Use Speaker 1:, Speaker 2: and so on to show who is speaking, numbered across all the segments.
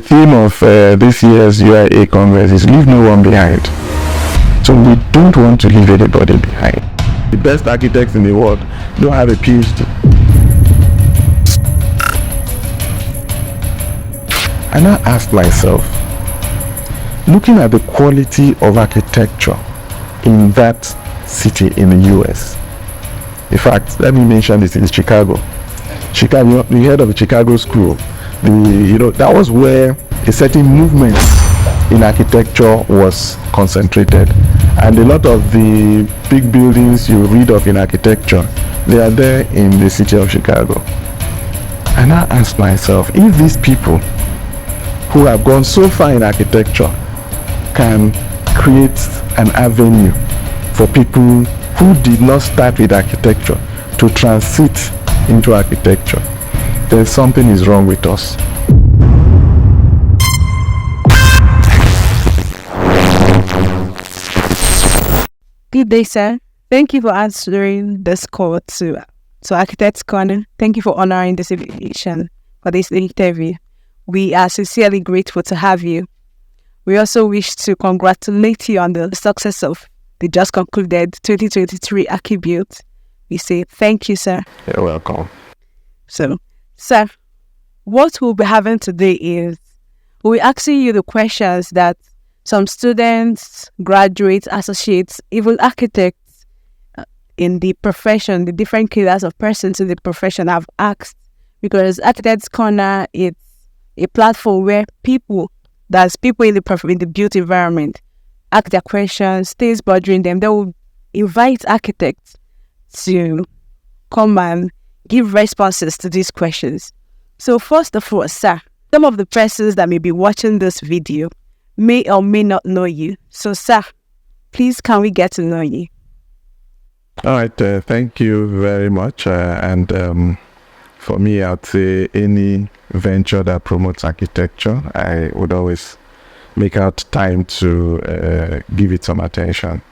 Speaker 1: theme of this year's UIA Congress is leave no one behind. So we don't want to leave anybody behind. The best architects in the world don't have a PhD. And I asked myself, looking at the quality of architecture in that city in the US. In fact, let me mention this in Chicago. Chicago, you heard of the Chicago School. That was where a certain movement in architecture was concentrated. And a lot of the big buildings you read of in architecture, they are there in the city of Chicago. And I asked myself, if these people who have gone so far in architecture can create an avenue for people who did not start with architecture to transit into architecture, then something is wrong with us.
Speaker 2: Good day, sir. Thank you for answering this call to Architects Corner. Thank you for honoring this invitation for this interview. We are sincerely grateful to have you. We also wish to congratulate you on the success of the just concluded 2023 Archibute. We say thank you, sir.
Speaker 1: You're welcome.
Speaker 2: So, sir, what we'll be having today is we'll be asking you the questions that some students, graduates, associates, even architects in the profession, the different cadres of persons in the profession have asked. Because Architects Corner is a platform where people in the built environment ask their questions, things bothering them. They will invite architects to come and give responses to these questions. So first of all, sir, some of the persons that may be watching this video may or may not know you. So, sir, please can we get to know you?
Speaker 1: All right, thank you very much. For me, I'd say any venture that promotes architecture, I would always make out time to give it some attention.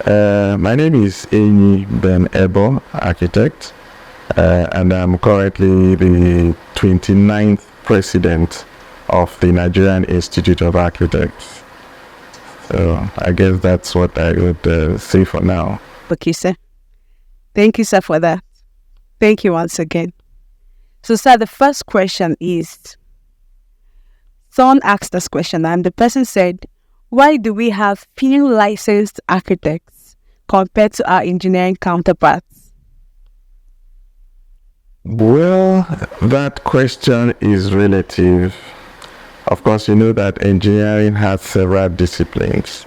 Speaker 1: My name is Enyi Ben-Eboh, architect, and I'm currently the 29th president of the Nigerian Institute of Architects. So I guess that's what I would say for now.
Speaker 2: Okay, sir. Thank you, sir, for that. Thank you once again. So, sir, the first question is, someone asked this question and the person said, why do we have few licensed architects compared to our engineering counterparts?
Speaker 1: Well, that question is relative. Of course, you know that engineering has several disciplines.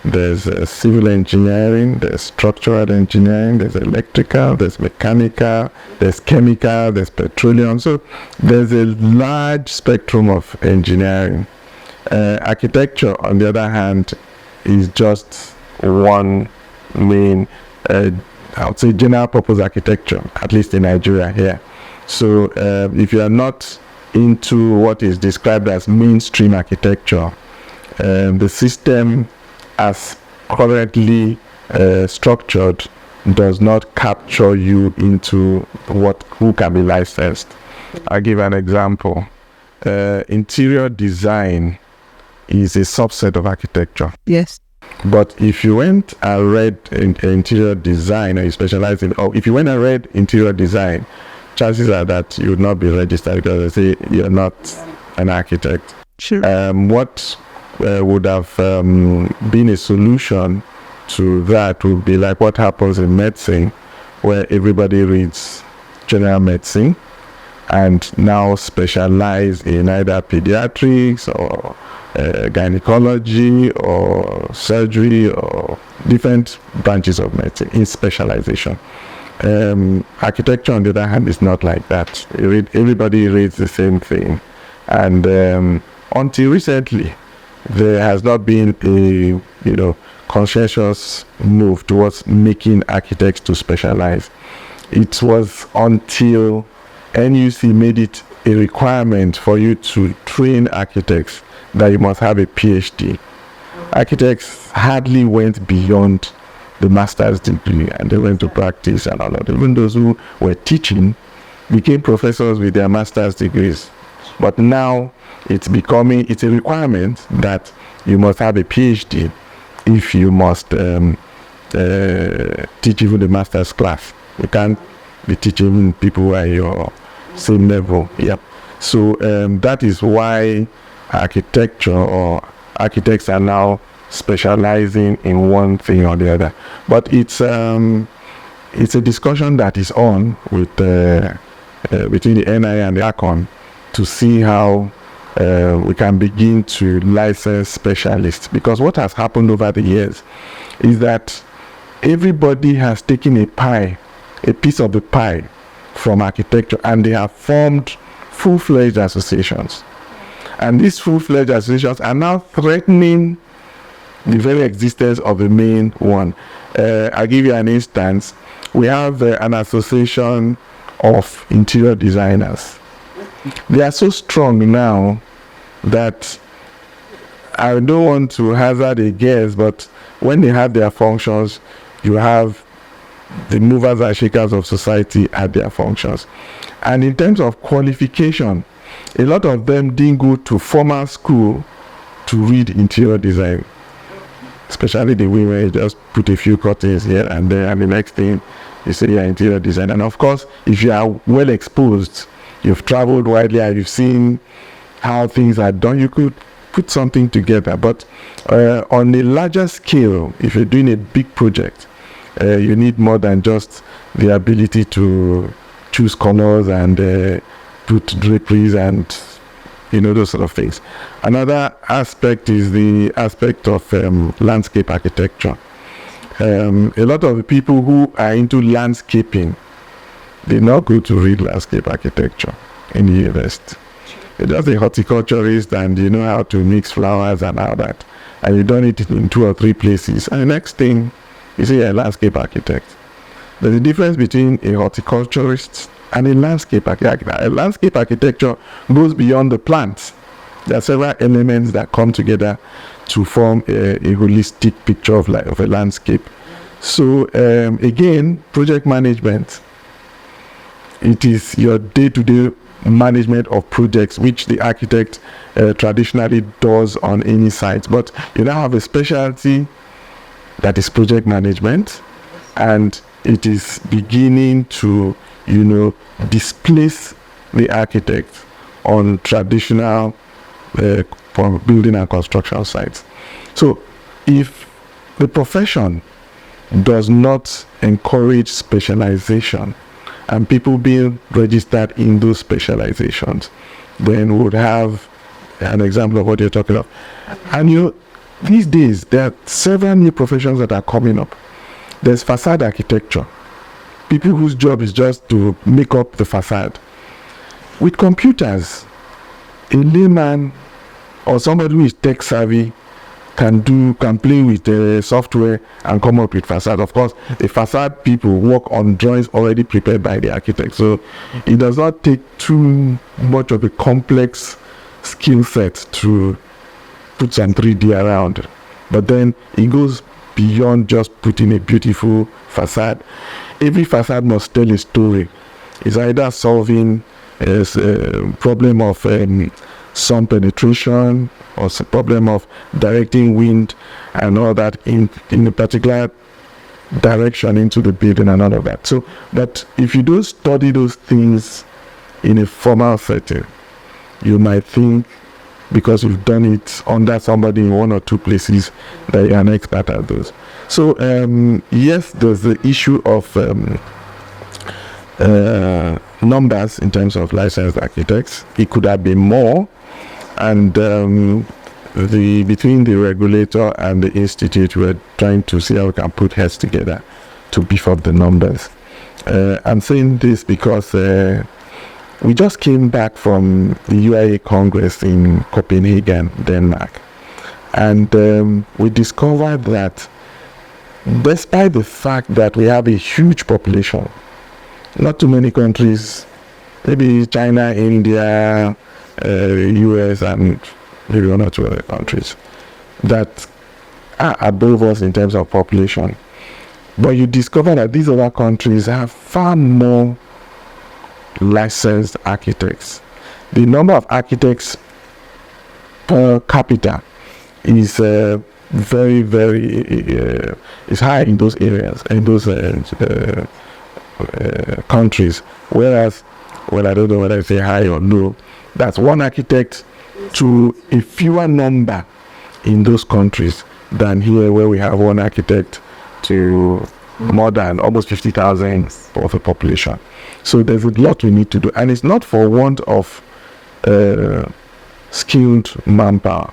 Speaker 1: There's civil engineering, there's structural engineering, there's electrical, there's mechanical, there's chemical, there's petroleum. So there's a large spectrum of engineering. Architecture, on the other hand, is just one main, I would say, general purpose architecture, at least in Nigeria here. So if you are not into what is described as mainstream architecture, the system as currently structured does not capture you into who can be licensed. I'll give an example. Interior design is a subset of architecture.
Speaker 2: Yes.
Speaker 1: But if you went and read interior design, or you specialize in, or if you went and read interior design, chances are that you would not be registered because they say you're not an architect.
Speaker 2: Sure.
Speaker 1: What would have been a solution to that would be like what happens in medicine, where everybody reads general medicine and now specialize in either pediatrics or gynecology or surgery or different branches of medicine in specialization. Architecture, on the other hand, is not like that. Everybody reads the same thing. And until recently, there has not been a conscientious move towards making architects to specialize. It was until NUC made it a requirement for you to train architects that you must have a PhD. Architects hardly went beyond the master's degree and they went to practice and all of that. Even those who were teaching became professors with their master's degrees. But now it's a requirement that you must have a PhD if you must teach even the master's class. You can't be teaching people who are your same level. Yep. So that is why architecture or architects are now specializing in one thing or the other. But it's a discussion that is on with between the NIA and the Arcon to see how we can begin to license specialists. Because what has happened over the years is that everybody has taken a piece of the pie from architecture, and they have formed full-fledged associations. And these full-fledged associations are now threatening the very existence of the main one. I'll give you an instance. We have an association of interior designers. They are so strong now that I don't want to hazard a guess, but when they have their functions, you have the movers and shakers of society at their functions. And in terms of qualification, a lot of them didn't go to formal school to read interior design, especially the women. You just put a few curtains here and there, and the next thing you say you're interior design. And of course, if you are well exposed, you've traveled widely and you've seen how things are done, you could put something together. But on a larger scale, if you're doing a big project, you need more than just the ability to choose colors and put draperies and those sort of things. Another aspect is the aspect of landscape architecture. A lot of the people who are into landscaping, they not go to read landscape architecture in the university. You're just a horticulturist and you know how to mix flowers and all that, and you've done it in 2 or 3 places, and the next thing you say you're a landscape architect. There's a difference between a horticulturist and a landscape architect. A landscape architecture goes beyond the plants. There are several elements that come together to form a holistic picture of a landscape. So again, project management, it is your day-to-day management of projects, which the architect traditionally does on any site. But you now have a specialty that is project management, and it is beginning to displace the architect on traditional building and construction sites. So if the profession does not encourage specialization and people being registered in those specializations, then we would have an example of what you're talking of. And these days there are several new professions that are coming up. There's facade architecture, people whose job is just to make up the facade. With computers, a layman or somebody who is tech savvy can play with software and come up with facade. Of course, the facade people work on drawings already prepared by the architect, so it does not take too much of a complex skill set to put some 3D around. But then it goes beyond just putting a beautiful facade. Every facade must tell a story. It's either solving a problem of sun penetration, or a problem of directing wind and all that in a particular direction into the building and all of that. So, but if you don't study those things in a formal setting, you might think because you've done it under somebody in 1 or 2 places that you're an expert at those. So yes, there's the issue of numbers in terms of licensed architects. It could have been more, and between the regulator and the institute, we're trying to see how we can put heads together to beef up the numbers. I'm saying this because we just came back from the UIA Congress in Copenhagen, Denmark, and we discovered that despite the fact that we have a huge population, not too many countries, maybe China, India, US, and maybe 1 or 2 other countries that are above us in terms of population. But you discover that these other countries have far more licensed architects. the number of architects per capita is very, very is high in those areas, in those countries. Whereas, well, I don't know whether I say high or low. That's one architect to a fewer number in those countries than here, where we have one architect to more than almost 50,000 of the population. So there's a lot we need to do, and it's not for want of skilled manpower.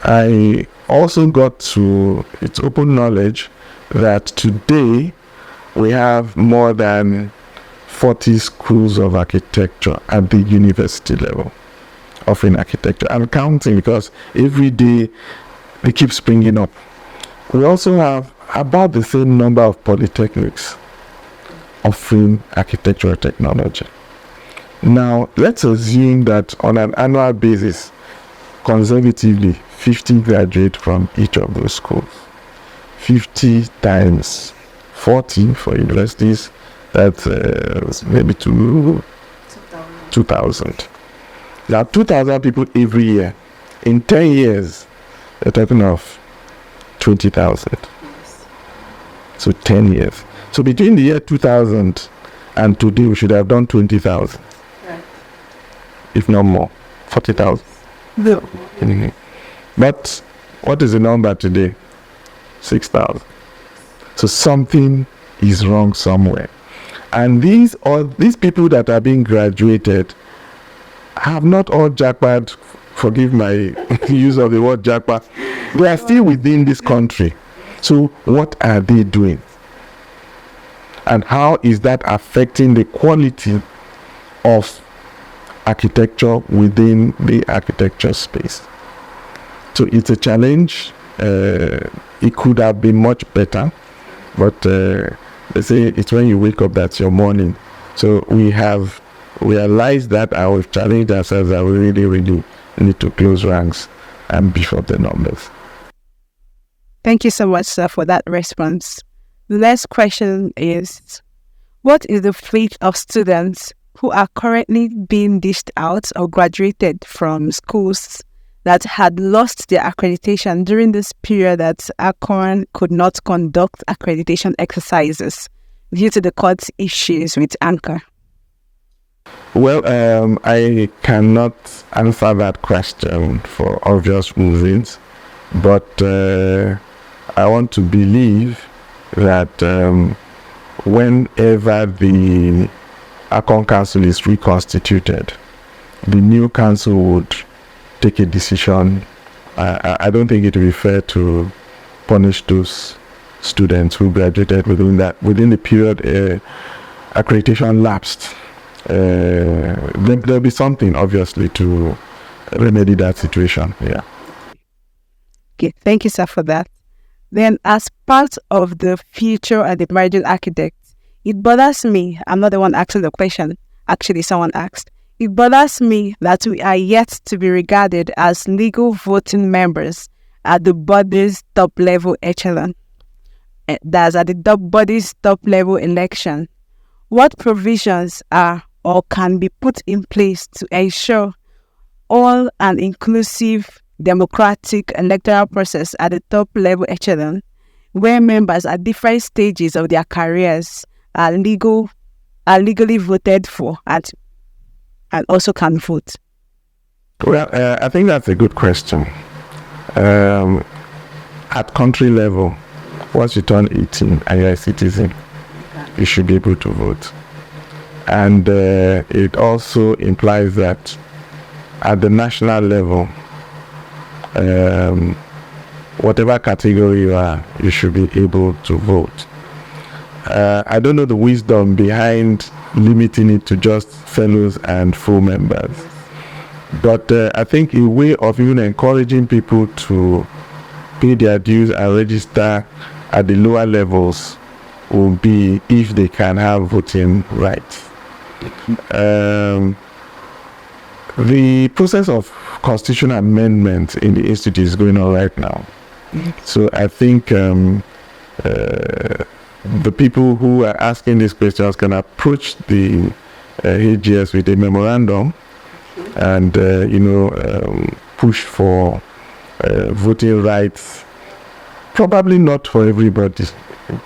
Speaker 1: I also got to, it's open knowledge that today we have more than 40 schools of architecture at the university level offering architecture. I'm counting because every day they keep springing up. We also have about the same number of polytechnics offering architectural technology. Now, let's assume that on an annual basis, conservatively, 50 graduate from each of those schools. 50 times 40 for universities, that's maybe 2,000. Now, 2,000 people every year. In 10 years, they're talking of 20,000. So 10 years. So between the year 2000 and today, we should have done 20,000. Right. If not more. 40,000.
Speaker 2: No.
Speaker 1: Mm-hmm. But what is the number today? 6,000. So something is wrong somewhere. And these people that are being graduated have not all jackpot, forgive my use of the word jackpot, they are still within this country. So what are they doing? And how is that affecting the quality of architecture within the architecture space? So it's a challenge. It could have been much better, but they say it's when you wake up that's your morning. So we have realized that, and we've challenged ourselves that we really, really need to close ranks and beef up the numbers.
Speaker 2: Thank you so much, sir, for that response. The next question is, what is the fate of students who are currently being dished out or graduated from schools that had lost their accreditation during this period that Arcon could not conduct accreditation exercises due to the court issues with ANCA?
Speaker 1: Well, I cannot answer that question for obvious reasons, but I want to believe that whenever the Arcon Council is reconstituted, the new council would take a decision. I don't think it will be fair to punish those students who graduated within the period accreditation lapsed. There'll be something, obviously, to remedy that situation. Yeah.
Speaker 2: Okay, thank you, sir, for that. Then, as part of the future and the emerging architects, it bothers me, I'm not the one asking the question, actually someone asked, it bothers me that we are yet to be regarded as legal voting members at the body's top-level echelon. That's at the body's top-level election. What provisions are or can be put in place to ensure all an inclusive, democratic electoral process at the top-level echelon, where members at different stages of their careers are legally voted for and also can vote?
Speaker 1: Well, I think that's a good question. At country level, once you turn 18 and you're a citizen, you should be able to vote. And it also implies that at the national level, whatever category you are, you should be able to vote. I don't know the wisdom behind limiting it to just fellows and full members. But I think a way of even encouraging people to pay their dues and register at the lower levels will be if they can have voting rights. The process of constitutional amendment in the institute is going on right now. So I think the people who are asking these questions can approach the AGS with a memorandum and push for voting rights. Probably not for everybody,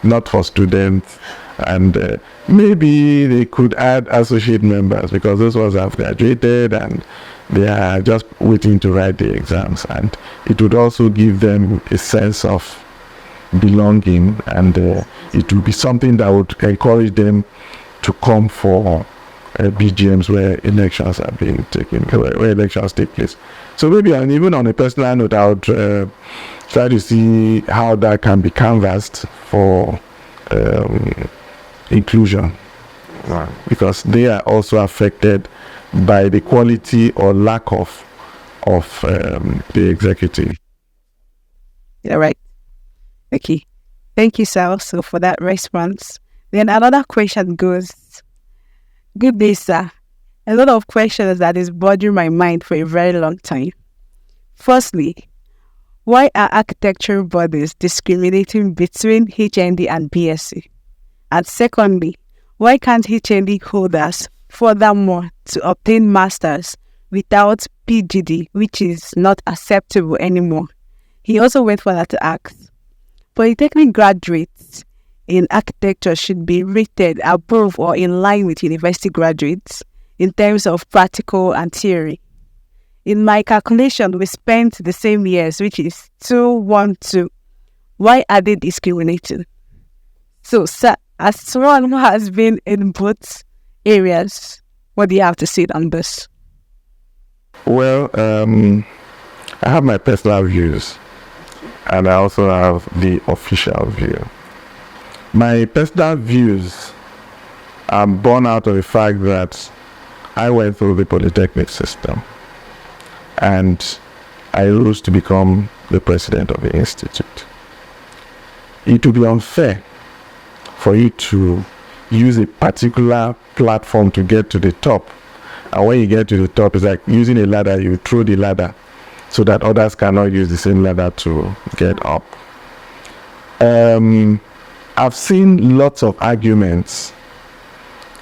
Speaker 1: not for students, and maybe they could add associate members, because those ones have graduated and they are just waiting to write the exams, and it would also give them a sense of belonging, and it would be something that would encourage them to come for BGMs where elections are being taken, where elections take place. So maybe, and even on a personal note, I would try to see how that can be canvassed for inclusion, because they are also affected by the quality or lack of the executive.
Speaker 2: Yeah, right. Okay. Thank you, sir, also for that response. Then another question goes, good day, sir. A lot of questions that is bothering my mind for a very long time. Firstly, why are architecture bodies discriminating between HND and BSc? And secondly, why can't HND holders furthermore to obtain masters without PGD, which is not acceptable anymore? He also went further to ask, polytechnic graduates in architecture should be rated above or in line with university graduates in terms of practical and theory. In my calculation, we spent the same years, which is 212. Why are they discriminated? So, sir, as someone who has been in both areas, what do you have to say on this?
Speaker 1: Well, I have my personal views, and I also have the official view. My personal views are born out of the fact that I went through the polytechnic system, and I rose to become the president of the institute. It would be unfair for you to use a particular platform to get to the top, and when you get to the top, it's like using a ladder. You throw the ladder so that others cannot use the same ladder to get up. I've seen lots of arguments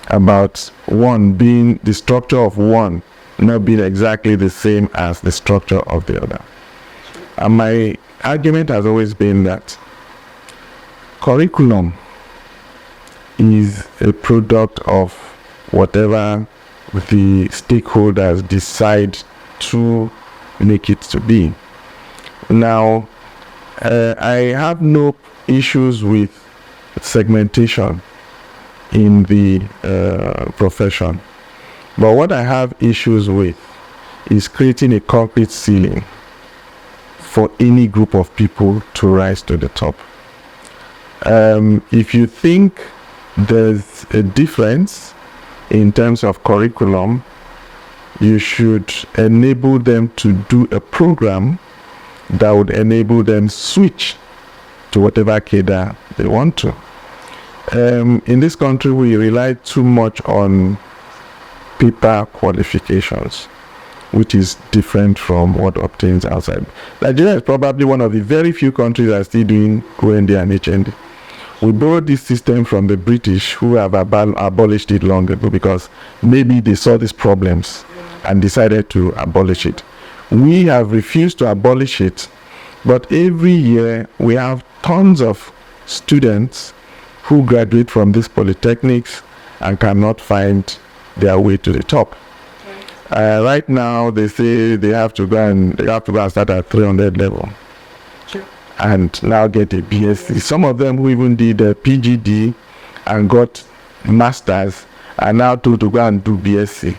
Speaker 1: about one being, the structure of one not being exactly the same as the structure of the other. And my argument has always been that curriculum is a product of whatever the stakeholders decide to make it to be. Now, I have no issues with segmentation in the profession, but what I have issues with is creating a concrete ceiling for any group of people to rise to the top. If you think there's a difference in terms of curriculum, you should enable them to do a program that would enable them switch to whatever cadre they want to. In this country, we rely too much on paper qualifications, which is different from what obtains outside. Nigeria is probably one of the very few countries that are still doing OND and HND. We borrowed this system from the British, who have abolished it long ago, because maybe they saw these problems and decided to abolish it. We have refused to abolish it, but every year we have tons of students who graduate from these polytechnics and cannot find their way to the top. Right now, they say they have to go and start at 300 level. Sure. And now get a BSc. Some of them who even did a PGD and got masters are now told to go and do BSc.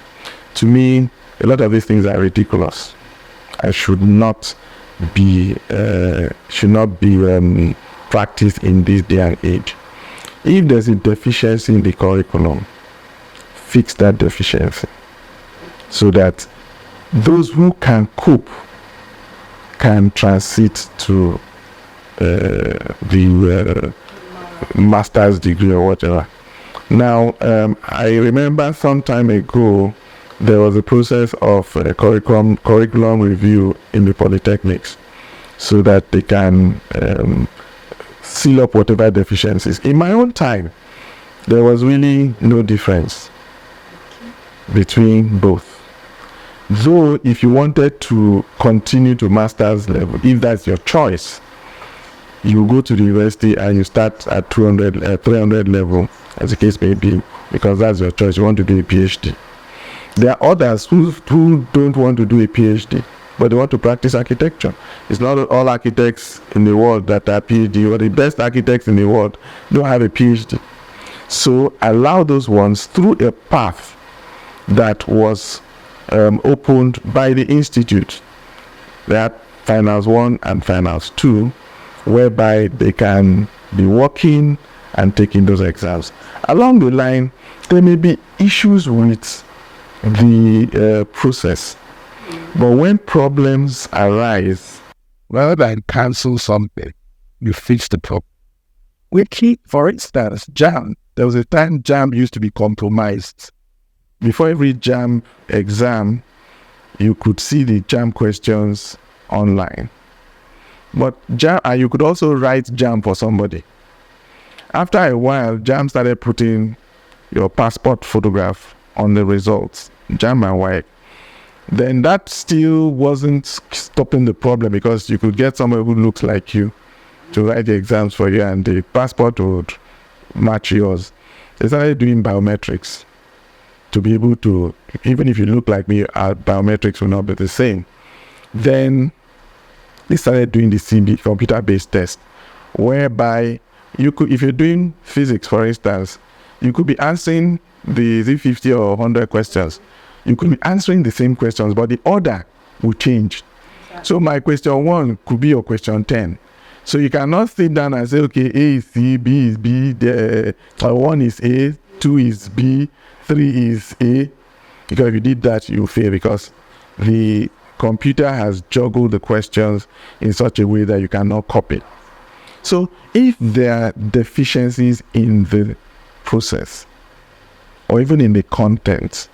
Speaker 1: To me, a lot of these things are ridiculous. I should not be practiced in this day and age. If there's a deficiency in the curriculum, fix that deficiency so that those who can cope can transit to the master's degree or whatever. Now, I remember some time ago there was a process of curriculum review in the polytechnics so that they can seal up whatever deficiencies. In my own time, there was really no difference between both. Though if you wanted to continue to master's level, if that's your choice, you go to the university and you start at 300 level, as the case may be, because that's your choice. You want to do a PhD. There are others who don't want to do a PhD, but they want to practice architecture. It's not all architects in the world that are PhD, or the best architects in the world don't have a PhD. So allow those ones through a path that was opened by the institute. There are finals 1 and finals 2, whereby they can be working and taking those exams. Along the line, there may be issues with the process, but when problems arise,
Speaker 3: rather than cancel something, you fix the problem. For instance, JAM. There was a time JAM used to be compromised.
Speaker 1: Before every JAM exam, you could see the JAM questions online. But JAM, and you could also write JAM for somebody. After a while, JAM started putting your passport photograph on the results, JAM and WAEC. Then that still wasn't stopping the problem, because you could get someone who looks like you to write the exams for you, and the passport would match yours. They started doing biometrics to be able to, even if you look like me, our biometrics will not be the same. Then they started doing the CB, computer-based test, whereby you could, if you're doing physics, for instance, you could be answering the 50 or 100 questions. You could be answering the same questions, but the order will change. So my question 1 could be your question 10. So you cannot sit down and say, okay, A is C, B is B, 1 is A, 2 is B, 3 is A. Because if you did that, you fail, because the computer has juggled the questions in such a way that you cannot copy. So if there are deficiencies in the process, or even in the content,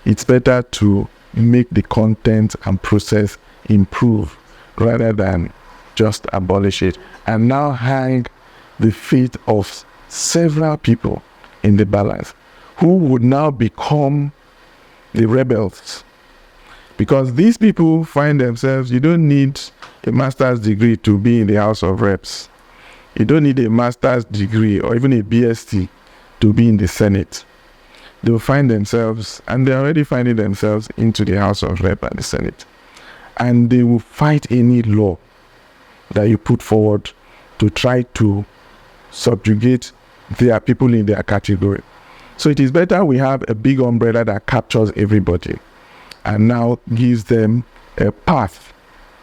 Speaker 1: it's better to make the content and process improve rather than just abolish it and now hang the fate of several people in the balance, who would now become the rebels. Because these people find themselves, you don't need a master's degree to be in the House of Reps. You don't need a master's degree or even a BSc to be in the Senate. They'll find themselves, and they're already finding themselves, into the House of Reps and the Senate. And they will fight any law that you put forward to try to subjugate their people in their category. So it is better we have a big umbrella that captures everybody and now gives them a path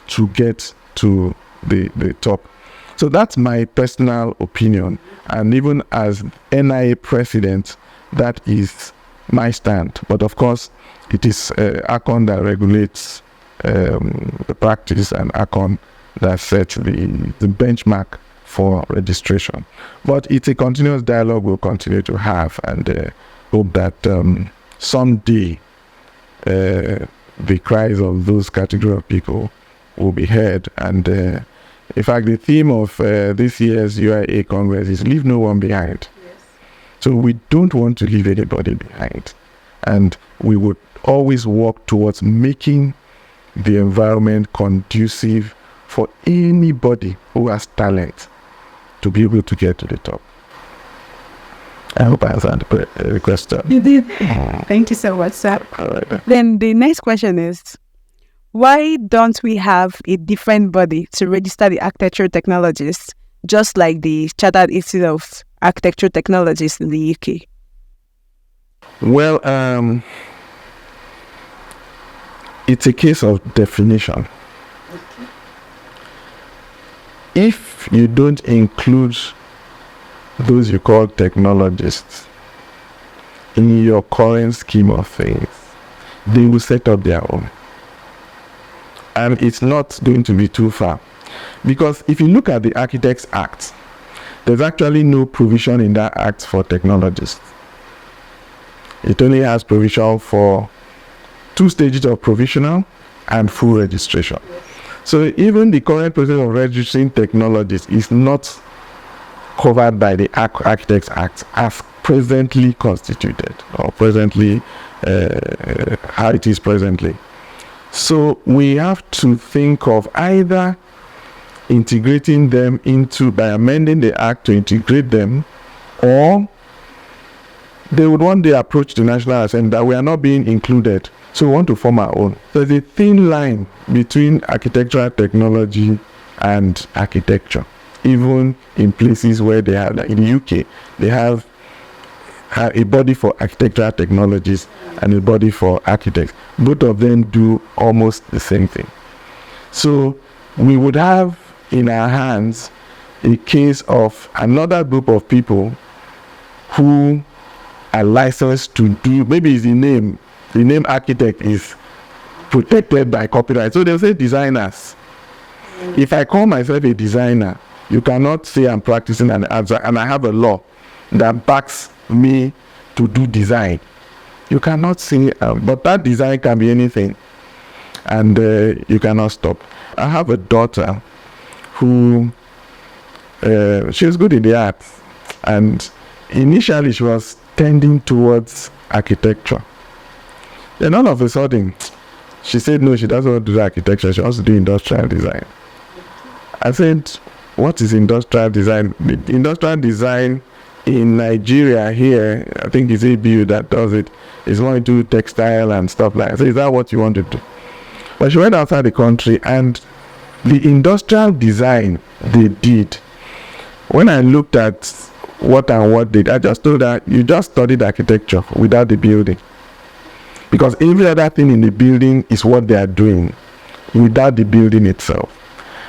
Speaker 1: to get to the top. So that's my personal opinion. And even as NIA President, that is my stand. But of course, it is Arcon that regulates the practice, and Arcon that sets the benchmark for registration. But it's a continuous dialogue we'll continue to have, and hope that someday the cries of those category of people will be heard. And in fact, the theme of this year's UIA Congress is "Leave no one behind." Yes. So we don't want to leave anybody behind, and we would always work towards making the environment conducive for anybody who has talent to be able to get to the top. I hope I answered the question.
Speaker 2: You did. Thank you so much, sir.
Speaker 1: All right.
Speaker 2: Then the next question is, why don't we have a different body to register the architecture technologists, just like the Chartered Institute of Architecture Technologists in the UK?
Speaker 1: Well, it's a case of definition.
Speaker 2: Okay.
Speaker 1: If you don't include those you call technologists in your current scheme of things, they will set up their own. And it's not going to be too far. Because if you look at the Architects Act, there's actually no provision in that act for technologists. It only has provision for 2 stages of provisional and full registration. Yes. So even the current process of registering technologists is not covered by the Architects Act as presently constituted or presently how it is presently. So we have to think of either integrating them by amending the act to integrate them, or they would one day approach the National Assembly that we are not being included, so we want to form our own. So there's a thin line between architectural technology and architecture, even in places where they have, like in the UK, they have a body for architectural technologies and a body for architects. Both of them do almost the same thing. So we would have in our hands a case of another group of people who are licensed to do, maybe it's the name architect is protected by copyright. So they'll say designers. If I call myself a designer, you cannot say I'm practicing and I have a law that backs me to do design. You cannot say, but that design can be anything, and you cannot stop. I have a daughter who she's good in the arts, and initially she was tending towards architecture. Then all of a sudden, she said no, she doesn't want to do architecture, she wants to do industrial design. I said, what is industrial design? Industrial design in Nigeria here, I think it's ABU that does it. It's going to do textile and stuff like that. So is that what you want to do? But she went outside the country, and the industrial design they did, when I looked at what they did, I just told her, you just studied architecture without the building. Because every other thing in the building is what they are doing without the building itself.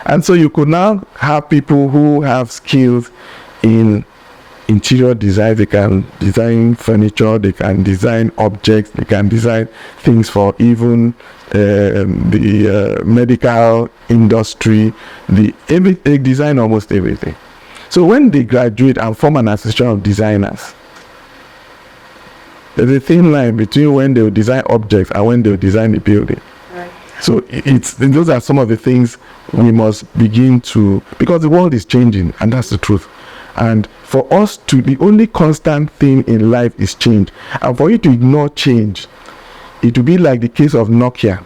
Speaker 1: And so you could now have people who have skills in interior design. They can design furniture, they can design objects, they can design things for even the medical industry. They design almost everything. So when they graduate and form an association of designers, there's a thin line between when they will design objects and when they will design the building. Right. So those are some of the things we must begin to, because the world is changing, and that's the truth. And for us to, the only constant thing in life is change. And for you to ignore change, it will be like the case of Nokia,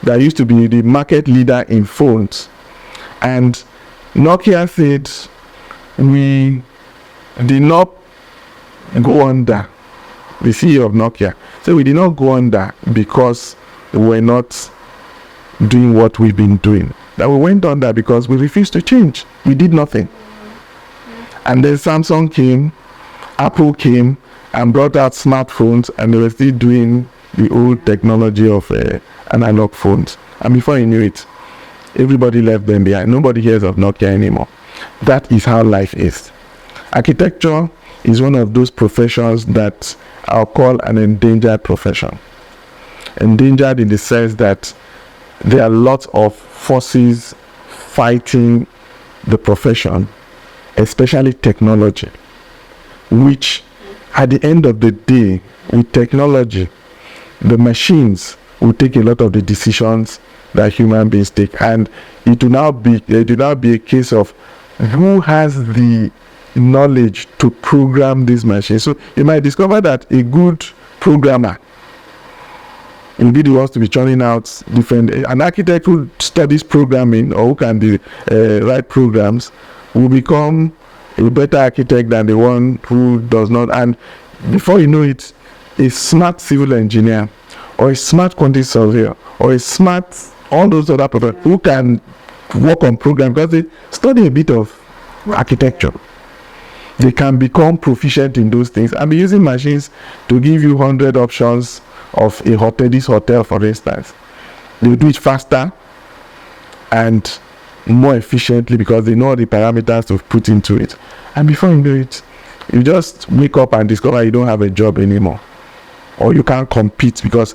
Speaker 1: that used to be the market leader in phones. And Nokia said, we did not go under. The CEO of Nokia said, we did not go under because we're not doing what we've been doing. That we went under because we refused to change. We did nothing. And then Samsung came, Apple came and brought out smartphones, and they were still doing the old technology of analog phones. And before you knew it, everybody left them behind. Nobody hears of Nokia anymore. That is how life is. Architecture is one of those professions that I'll call an endangered profession. Endangered in the sense that there are lots of forces fighting the profession, especially technology, which at the end of the day, with technology, the machines will take a lot of the decisions that human beings take, and it will now be a case of who has the knowledge to program these machines. So you might discover that a good programmer will be the ones to be churning out different. An architect who studies programming or who can write programs will become a better architect than the one who does not. And before you know it, a smart civil engineer or a smart quantity surveyor or a smart all those other professionals who can work on programs because they study a bit of architecture. They can become proficient in those things and be using machines to give you 100 options of a hotel, this hotel for instance. They'll do it faster and more efficiently because they know the parameters to put into it. And before you know it, you just wake up and discover you don't have a job anymore. Or you can't compete because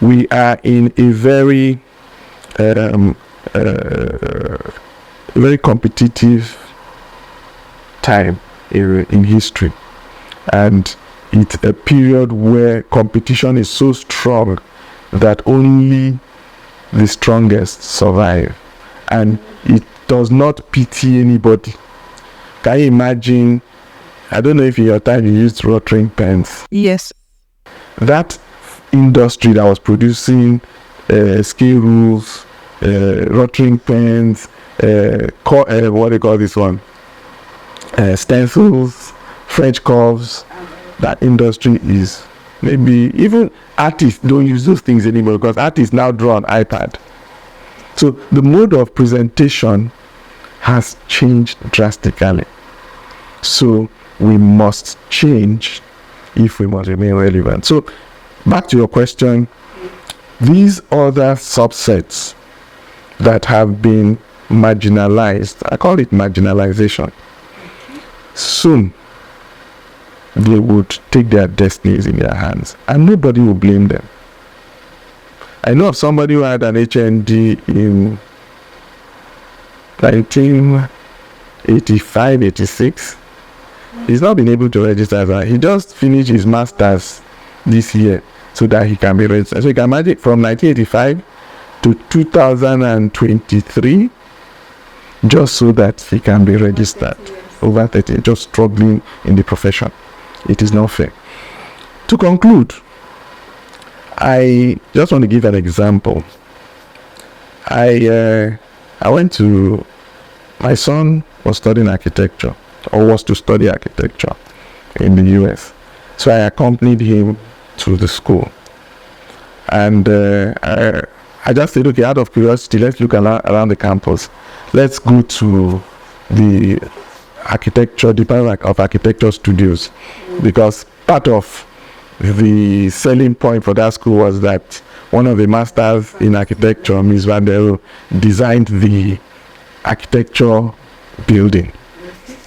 Speaker 1: we are in a very very competitive time in history, and it's a period where competition is so strong that only the strongest survive, and it does not pity anybody. Can you imagine? I don't know if in your time you used rotary pens.
Speaker 2: Yes.
Speaker 1: That industry that was producing scale rules, rotary pens, what do you call this one? Stencils, French curves. That industry is, maybe even artists don't use those things anymore because artists now draw on iPad. So the mode of presentation has changed drastically. So we must change if we must remain relevant. So back to your question, these other subsets that have been marginalized, I call it marginalization, soon they would take their destinies in their hands and nobody will blame them. I know of somebody who had an HND in 1985, 86. He's not been able to register as well. He just finished his master's this year so that he can be registered. So you can imagine from 1985 to 2023, just so that he can be registered. Over 30, just struggling in the profession. It is not fair. To conclude, I just want to give an example. I went to, my son was studying architecture, or was to study architecture in the US. So I accompanied him to the school. And I just said, okay, out of curiosity, let's look around the campus. Let's go to the architecture, Department of Architecture Studios, because part of the selling point for that school was that one of the masters in architecture, Ms. Vandero, designed the architecture building.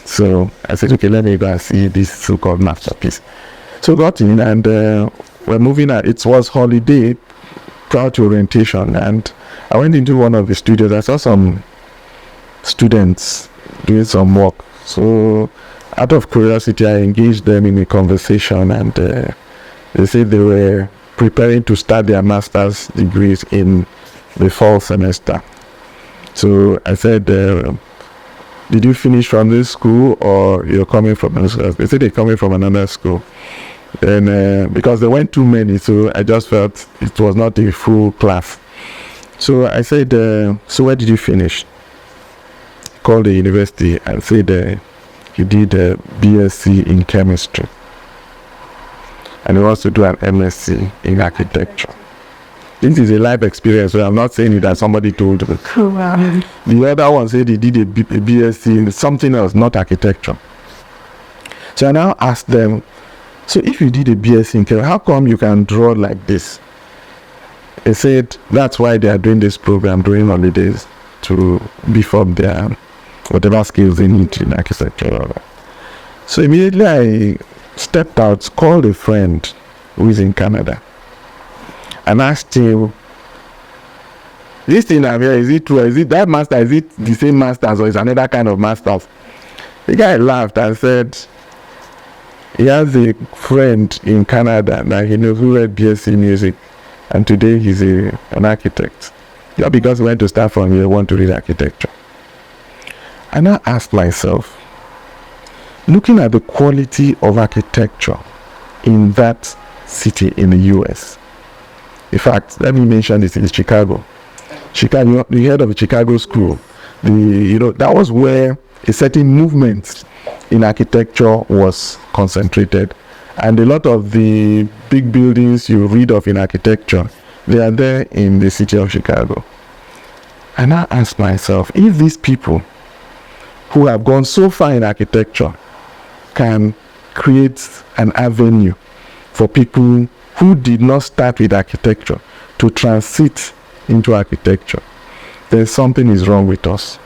Speaker 1: So I said, okay, let me go and see this so-called masterpiece. So got in and we're moving out. It was holiday prior to orientation, and I went into one of the studios. I saw some students doing some work. So out of curiosity, I engaged them in a conversation, and they said they were preparing to start their master's degrees in the fall semester. So I said, did you finish from this school or you're coming from another school? They said they're coming from another school. Then because there weren't too many, so I just felt it was not a full class. So I said, so where did you finish? Called the university and said he did a BSc in chemistry. And he wants to do an MSc in architecture. This is a life experience, so I'm not saying it that somebody told me.
Speaker 2: Oh, wow.
Speaker 1: The other one said he did a BSc in something else, not architecture. So I now asked them, so if you did a BSc in chemistry, how come you can draw like this? They said that's why they are doing this program during holidays, to beef up their whatever skills they need in architecture. So immediately I stepped out, called a friend who is in Canada, and asked him, this thing I'm here, is it true? Is it that master? Is it the same masters or is another kind of masters? The guy laughed and said he has a friend in Canada that he knows who read BSc music, and today he's an architect. Just because he went to start from here, want to read architecture. And I asked myself, looking at the quality of architecture in that city in the US. In fact, let me mention this in Chicago. Chicago, you heard of the Chicago School. That was where a certain movement in architecture was concentrated. And a lot of the big buildings you read of in architecture, they are there in the city of Chicago. And I asked myself, if these people who have gone so far in architecture can create an avenue for people who did not start with architecture to transit into architecture, then something is wrong with us.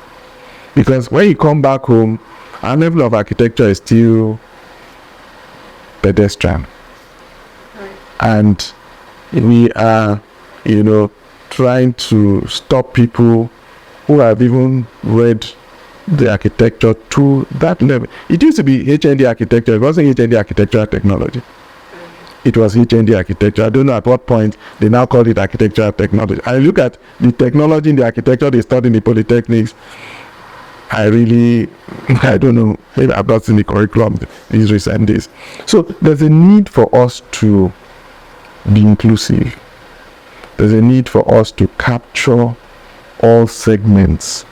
Speaker 1: Because when you come back home, our level of architecture is still pedestrian. Right. And we are, trying to stop people who have even read the architecture to that level. It used to be HND architecture. It wasn't HND architectural technology. It was HND architecture. I don't know at what point they now call it architectural technology. I look at the technology in the architecture they study in the polytechnics. I don't know. Maybe I've not seen the curriculum these recent days. So there's a need for us to be inclusive. There's a need for us to capture all segments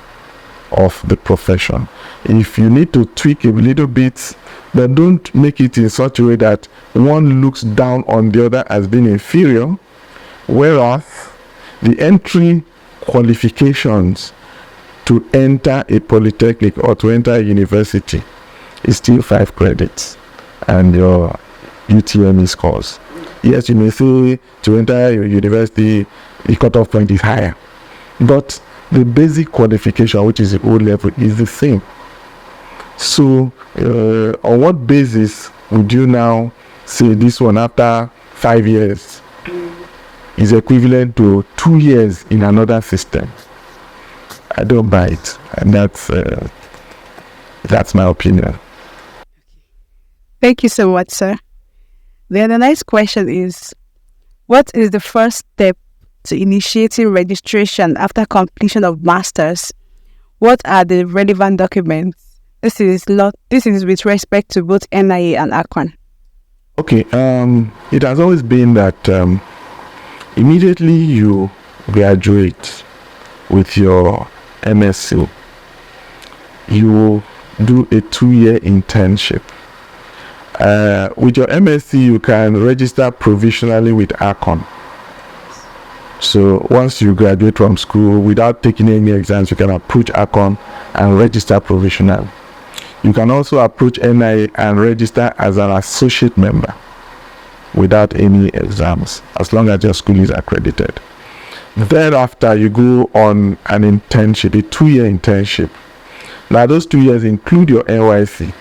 Speaker 1: of the profession. If you need to tweak a little bit, but don't make it in such a way that one looks down on the other as being inferior, whereas the entry qualifications to enter a polytechnic or to enter a university is still 5 credits and your UTME scores. Yes, you may say to enter a university the cutoff point is higher, but the basic qualification, which is the O level, is the same. So on what basis would you now say this one after 5 years is equivalent to 2 years in another system? I don't buy it, and that's my opinion.
Speaker 2: Thank you so much, sir. Then the next question is, what is the first step to initiating registration after completion of masters? What are the relevant documents? This is with respect to both NIA and Arcon.
Speaker 1: Okay, it has always been that immediately you graduate with your MSc, you do a 2-year internship. With your MSc, you can register provisionally with Arcon. So once you graduate from school without taking any exams, you can approach Arcon and register provisionally. You can also approach NIA and register as an associate member without any exams, as long as your school is accredited. Thereafter, you go on an internship, a 2-year internship. Now, those 2 years include your NYC.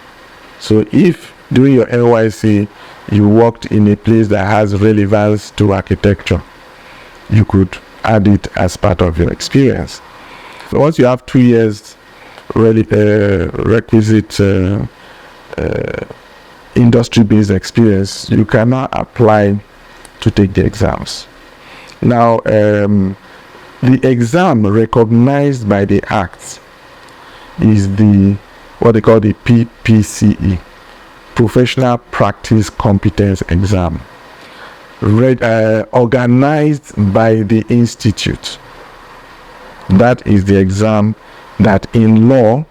Speaker 1: So if during your NYC you worked in a place that has relevance to architecture, you could add it as part of your experience. So once you have 2 years requisite industry-based experience, you can now apply to take the exams. Now, the exam recognized by the Act is what they call the PPCE, Professional Practice Competence Exam, organized by the institute. That is the exam that in law,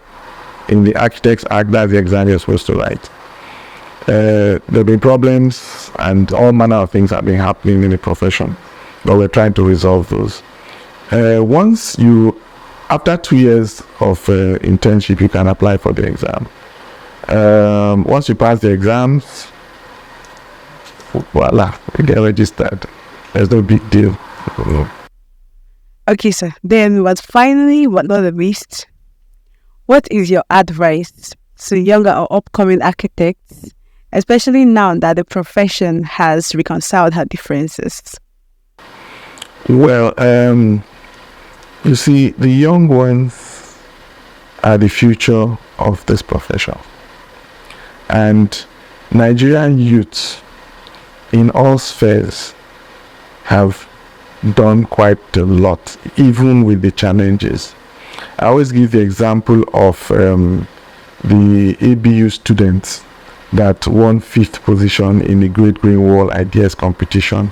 Speaker 1: in the Architects Act, that's the exam you're supposed to write. There have been problems and all manner of things have been happening in the profession, but we're trying to resolve those. After 2 years of internship, you can apply for the exam. Once you pass the exams, voila, you get registered. There's no big deal.
Speaker 2: Okay, sir. Then, finally, but not the least, what is your advice to younger or upcoming architects, especially now that the profession has reconciled her differences?
Speaker 1: Well, you see, the young ones are the future of this profession. And Nigerian youths in all spheres have done quite a lot, even with the challenges. I always give the example of the ABU students that won 5th position in the Great Green Wall Ideas competition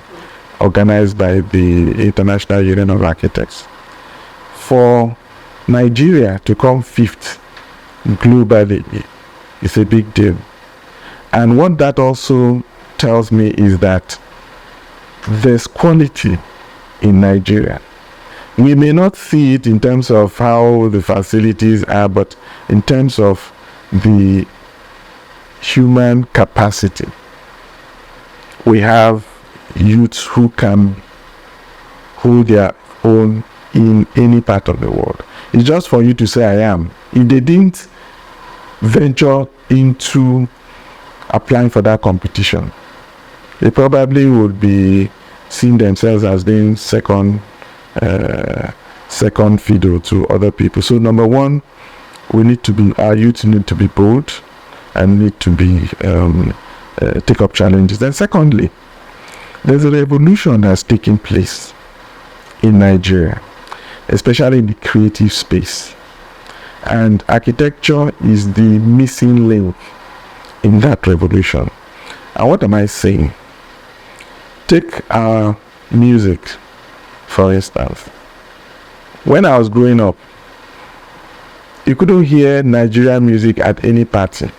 Speaker 1: organized by the International Union of Architects. For Nigeria to come 5th globally is a big deal. And what that also tells me is that there's quality in Nigeria. We may not see it in terms of how the facilities are, but in terms of the human capacity. We have youths who can hold their own in any part of the world. It's just for you to say, I am. If they didn't venture into applying for that competition, they probably would be seeing themselves as being second fiddle to other people. So number one, our youth need to be bold and need to be take up challenges. Then secondly, there's a revolution that's taking place in Nigeria, especially in the creative space. And architecture is the missing link in that revolution. And what am I saying? Take our music, for instance. When I was growing up, you couldn't hear Nigerian music at any party,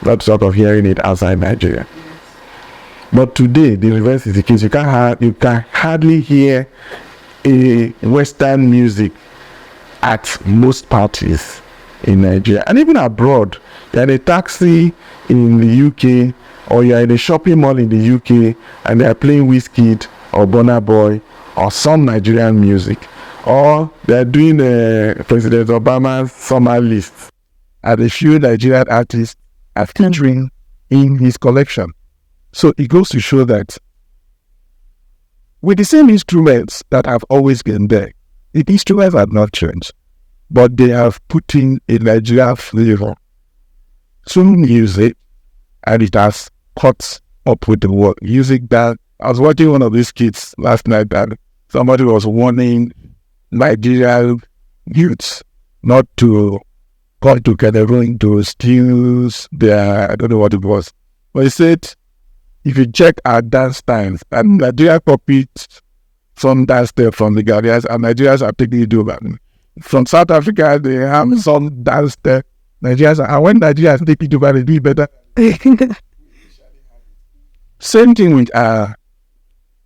Speaker 1: not sort of hearing it outside Nigeria. But today, the reverse is the case. You can hardly hear a Western music at most parties in Nigeria. And even abroad, you're in a taxi in the UK, or you're in a shopping mall in the UK, and they're playing Wizkid or Burna Boy or some Nigerian music. Or they're doing President Obama's summer list. And a few Nigerian artists are featuring in his collection. So it goes to show that with the same instruments that have always been there, the instruments have not changed, but they have put in a Nigerian flavor to music, and it has caught up with the world. Music that I was watching one of these kids last night, and somebody was warning Nigerian youths not to come together going to steals their, I don't know what it was, but he said, if you check our dance times, and Nigeria copied some dance step from the Ghanaians, and Nigerians are taking it over. From South Africa, they have some dance step. Nigerians, and when Nigerians take it over, they do it better. Same thing with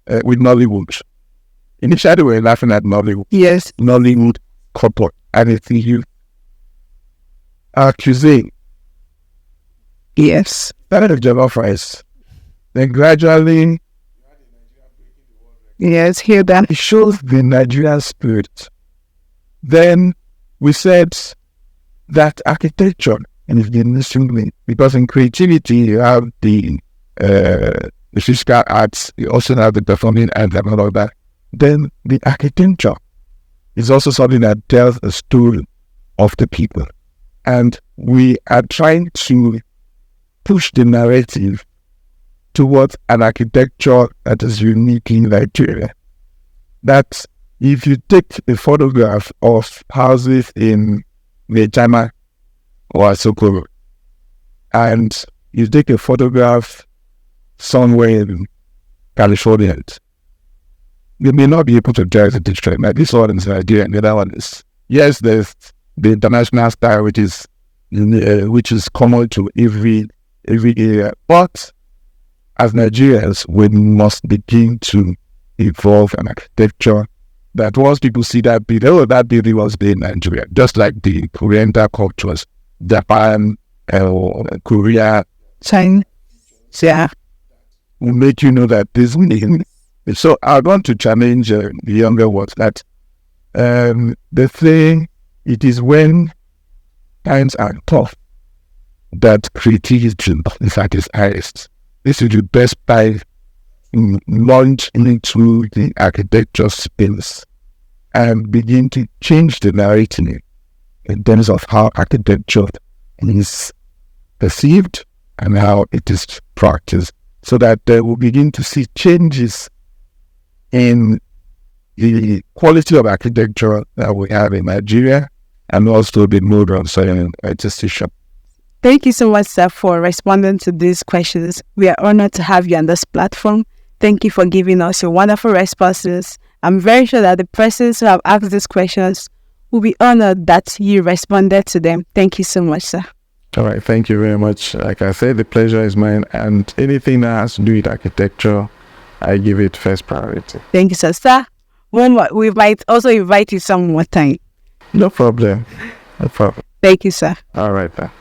Speaker 1: Nollywood. Initially, we were laughing at Nollywood.
Speaker 2: Yes.
Speaker 1: Nollywood couple, and it's you. Our cuisine.
Speaker 2: Yes.
Speaker 1: Started with jollof rice. Then gradually,
Speaker 2: yes, hear that.
Speaker 1: it shows the Nigerian spirit. Then we said that architecture is the instrument, because in creativity you have the physical arts, you also have the performing arts and all of that. Then the architecture is also something that tells a story of the people. And we are trying to push the narrative towards an architecture that is unique in Nigeria. That if you take a photograph of houses in China or Sokoro, and you take a photograph somewhere in California, you may not be able to tell the difference. Like this one is Nigeria, and the other one is, yes, there's the international style, which is common to every area, but as Nigerians, we must begin to evolve an architecture that once people see that building, oh, that building was there in Nigeria, just like the Oriental cultures, Japan, Korea,
Speaker 2: China. Yeah.
Speaker 1: will make you know that this is. So I want to challenge the younger ones that the thing, it is when times are tough that creativity is at its highest. This is the best time to launch into the architecture space and begin to change the narrative in terms of how architecture is perceived and how it is practiced, so that we'll begin to see changes in the quality of architecture that we have in Nigeria, and also the mode of artisanship.
Speaker 2: Thank you so much, sir, for responding to these questions. We are honored to have you on this platform. Thank you for giving us your wonderful responses. I'm very sure that the persons who have asked these questions will be honored that you responded to them. Thank you so much, sir.
Speaker 1: All right, thank you very much. Like I said, the pleasure is mine, and anything that has to do with architecture, I give it first priority.
Speaker 2: Thank you, sir. Sir, we might also invite you some more time.
Speaker 1: No problem. No problem.
Speaker 2: Thank you, sir.
Speaker 1: All right, then.